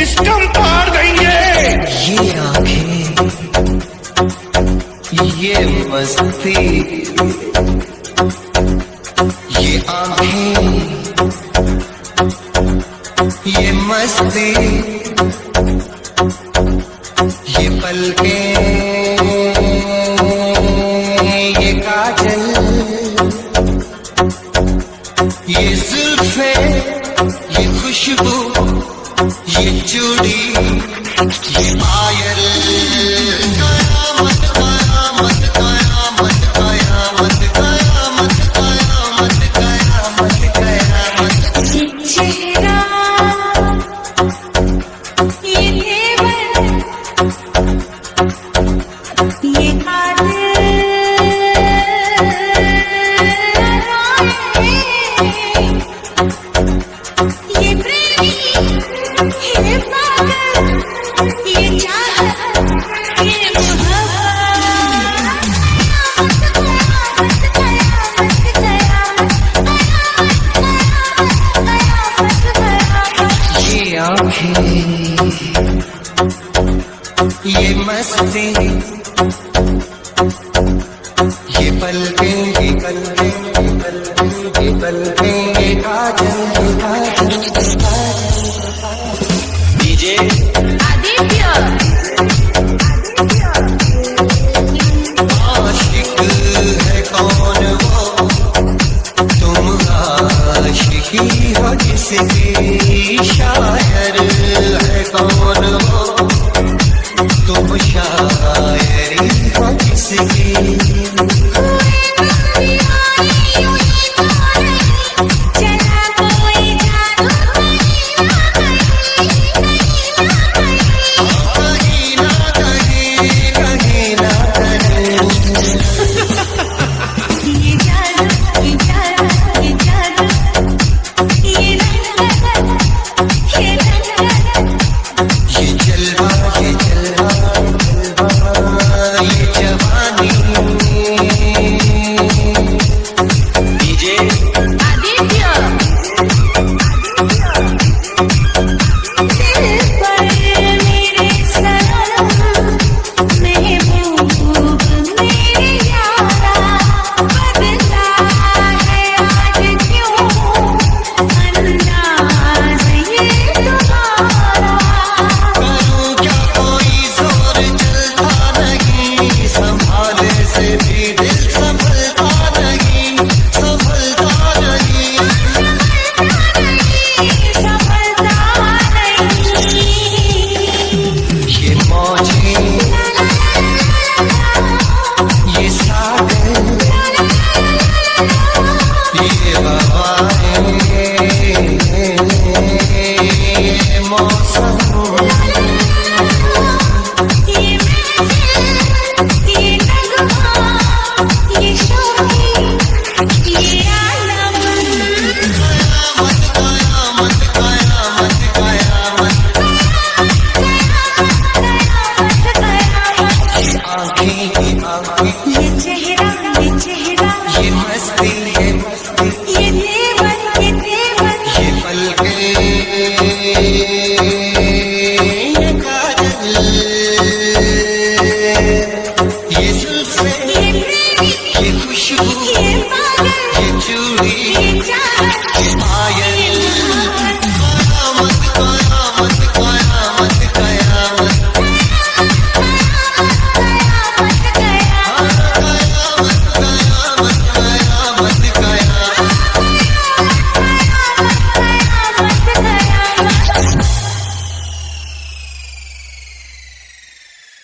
System पार देंगे। ये आंखें, ये मस्ती, ये आंखें, ये मस्ती, ये पलकें, ये काजल, ये जुल्फे, ये खुशबू, ये चूड़ी, ये पायल, कयामत कयामत कयामत कयामत कयामत कयामत कयामत कयामत। ये चेहरा, ये तेवर, ये कातिल, ये प्रेमी, ये पागल, ये चाहत, ये ये आंखें, ये मस्ती, ये पलकें, ये पलकें, ये पलकें, ये पलकें, ये काजल, ये काजल, ये काजल। डीजे आदित्य। आशिक है कौन वो, तुम आशिकी हो जिसकी शायद